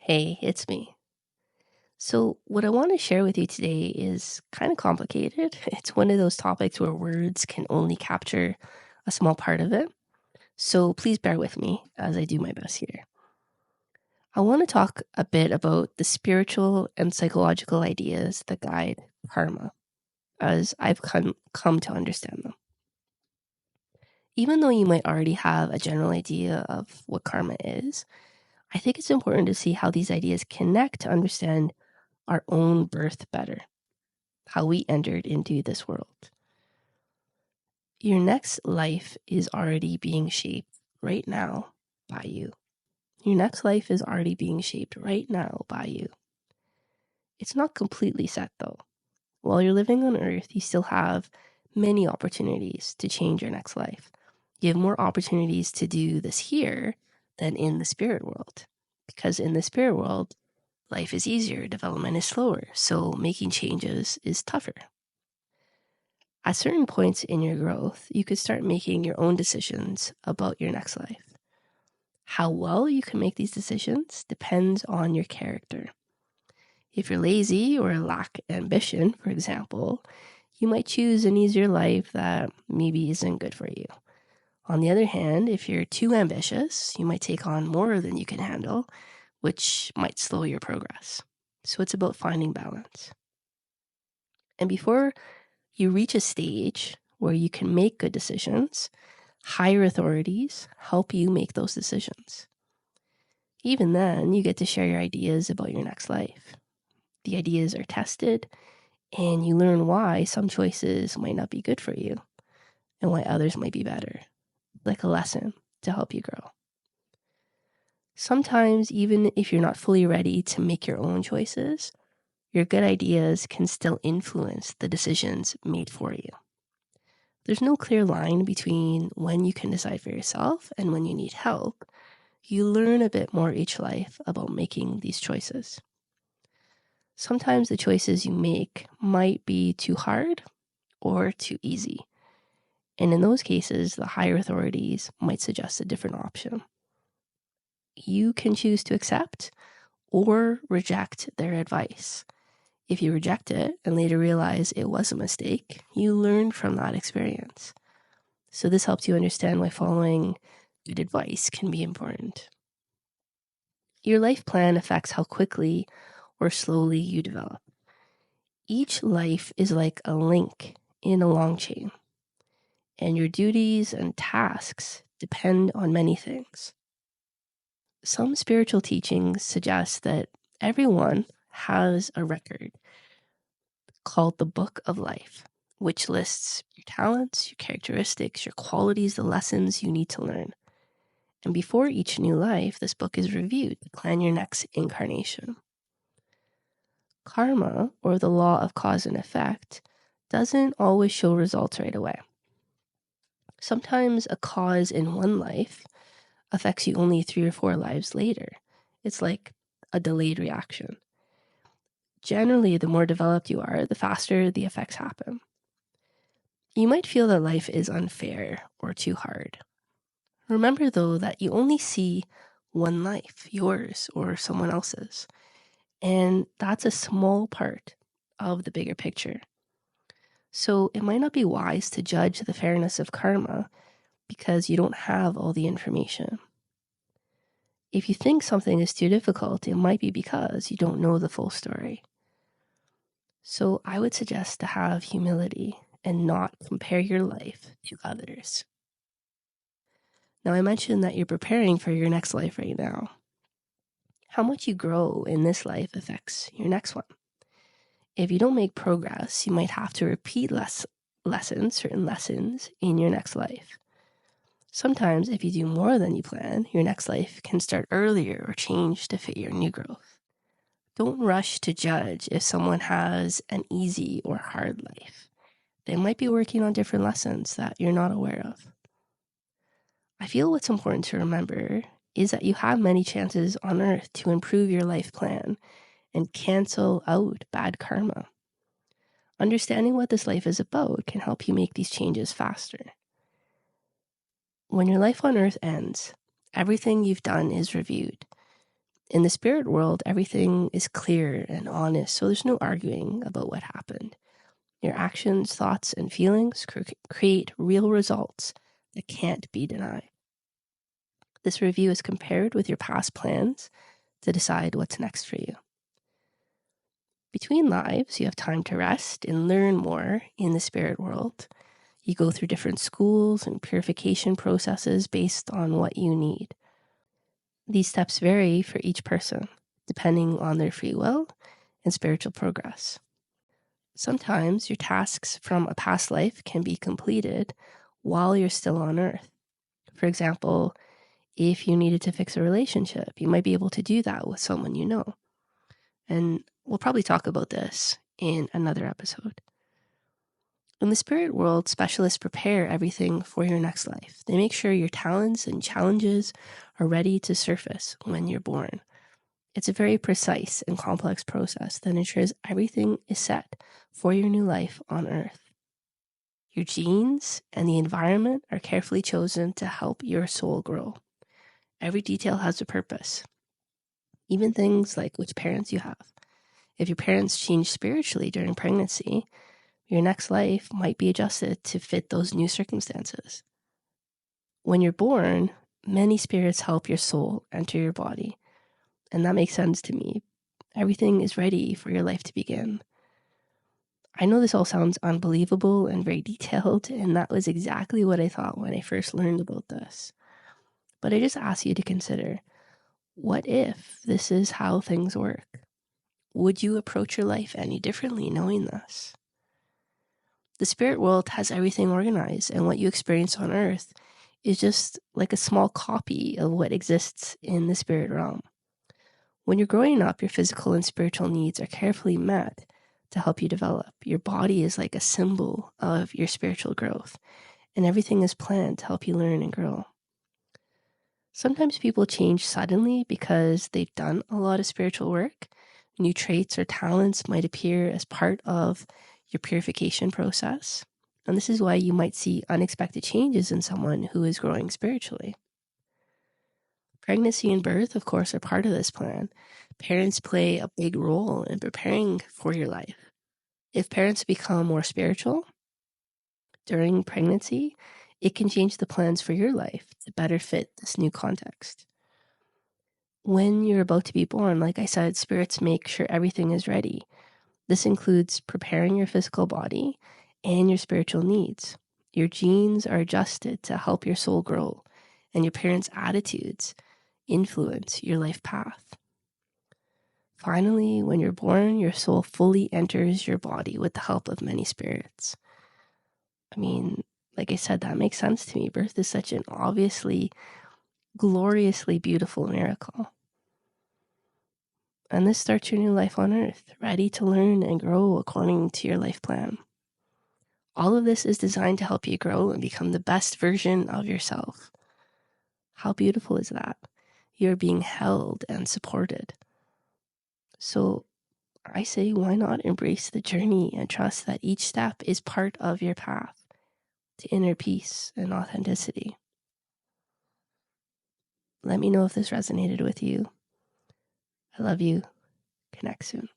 Hey, it's me. So, what I want to share with you today is kind of complicated. It's one of those topics where words can only capture a small part of it. So, please bear with me as I do my best here. I want to talk a bit about the spiritual and psychological ideas that guide karma as I've come to understand them. Even though you might already have a general idea of what karma is, I think it's important to see how these ideas connect to understand our own birth better, how we entered into this world. Your next life is already being shaped right now by you. Your next life is already being shaped right now by you. It's not completely set though. While you're living on earth, you still have many opportunities to change your next life. You have more opportunities to do this here than in the spirit world. Because in the spirit world, life is easier, development is slower, so making changes is tougher. At certain points in your growth, you could start making your own decisions about your next life. How well you can make these decisions depends on your character. If you're lazy or lack ambition, for example, you might choose an easier life that maybe isn't good for you. On the other hand, if you're too ambitious, you might take on more than you can handle, which might slow your progress. So it's about finding balance. And before you reach a stage where you can make good decisions, higher authorities help you make those decisions. Even then, you get to share your ideas about your next life. The ideas are tested, and you learn why some choices might not be good for you and why others might be better, like a lesson to help you grow. Sometimes, even if you're not fully ready to make your own choices, your good ideas can still influence the decisions made for you. There's no clear line between when you can decide for yourself and when you need help. You learn a bit more each life about making these choices. Sometimes the choices you make might be too hard or too easy. And in those cases, the higher authorities might suggest a different option. You can choose to accept or reject their advice. If you reject it and later realize it was a mistake, you learn from that experience. So this helps you understand why following good advice can be important. Your life plan affects how quickly or slowly you develop. Each life is like a link in a long chain, and your duties and tasks depend on many things. Some spiritual teachings suggest that everyone has a record called the Book of Life, which lists your talents, your characteristics, your qualities, the lessons you need to learn. And before each new life, this book is reviewed to plan your next incarnation. Karma, or the law of cause and effect, doesn't always show results right away. Sometimes a cause in one life affects you only 3 or 4 lives later. It's like a delayed reaction. Generally, the more developed you are, the faster the effects happen. You might feel that life is unfair or too hard. Remember, though, that you only see one life, yours or someone else's. And that's a small part of the bigger picture. So it might not be wise to judge the fairness of karma because you don't have all the information. If you think something is too difficult, it might be because you don't know the full story. So I would suggest to have humility and not compare your life to others. Now, I mentioned that you're preparing for your next life right now. How much you grow in this life affects your next one. If you don't make progress, you might have to repeat certain lessons in your next life. Sometimes, if you do more than you plan, your next life can start earlier or change to fit your new growth. Don't rush to judge if someone has an easy or hard life. They might be working on different lessons that you're not aware of. I feel what's important to remember is that you have many chances on earth to improve your life plan and cancel out bad karma. Understanding what this life is about can help you make these changes faster. When your life on earth ends, everything you've done is reviewed. In the spirit world, everything is clear and honest, so there's no arguing about what happened. Your actions, thoughts, and feelings create real results that can't be denied. This review is compared with your past plans to decide what's next for you. Between lives, you have time to rest and learn more in the spirit world. You go through different schools and purification processes based on what you need. These steps vary for each person, depending on their free will and spiritual progress. Sometimes your tasks from a past life can be completed while you're still on Earth. For example, if you needed to fix a relationship, you might be able to do that with someone you know. And we'll probably talk about this in another episode. In the spirit world, specialists prepare everything for your next life. They make sure your talents and challenges are ready to surface when you're born. It's a very precise and complex process that ensures everything is set for your new life on Earth. Your genes and the environment are carefully chosen to help your soul grow. Every detail has a purpose, even things like which parents you have. If your parents change spiritually during pregnancy, your next life might be adjusted to fit those new circumstances. When you're born, many spirits help your soul enter your body, and that makes sense to me. Everything is ready for your life to begin. I know this all sounds unbelievable and very detailed, and that was exactly what I thought when I first learned about this. But I just ask you to consider, what if this is how things work? Would you approach your life any differently knowing this? The spirit world has everything organized, and what you experience on Earth is just like a small copy of what exists in the spirit realm. When you're growing up, your physical and spiritual needs are carefully met to help you develop. Your body is like a symbol of your spiritual growth, and everything is planned to help you learn and grow. Sometimes people change suddenly because they've done a lot of spiritual work. New traits or talents might appear as part of your purification process. And this is why you might see unexpected changes in someone who is growing spiritually. Pregnancy and birth, of course, are part of this plan. Parents play a big role in preparing for your life. If parents become more spiritual during pregnancy, it can change the plans for your life to better fit this new context. When you're about to be born, like I said, spirits make sure everything is ready. This includes preparing your physical body and your spiritual needs. Your genes are adjusted to help your soul grow, and your parents' attitudes influence your life path. Finally, when you're born, your soul fully enters your body with the help of many spirits. I mean, like I said, that makes sense to me. Birth is such an obviously, gloriously beautiful miracle. And this starts your new life on Earth, ready to learn and grow according to your life plan. All of this is designed to help you grow and become the best version of yourself. How beautiful is that? You're being held and supported. So I say, why not embrace the journey and trust that each step is part of your path to inner peace and authenticity? Let me know if this resonated with you. I love you. Connect soon.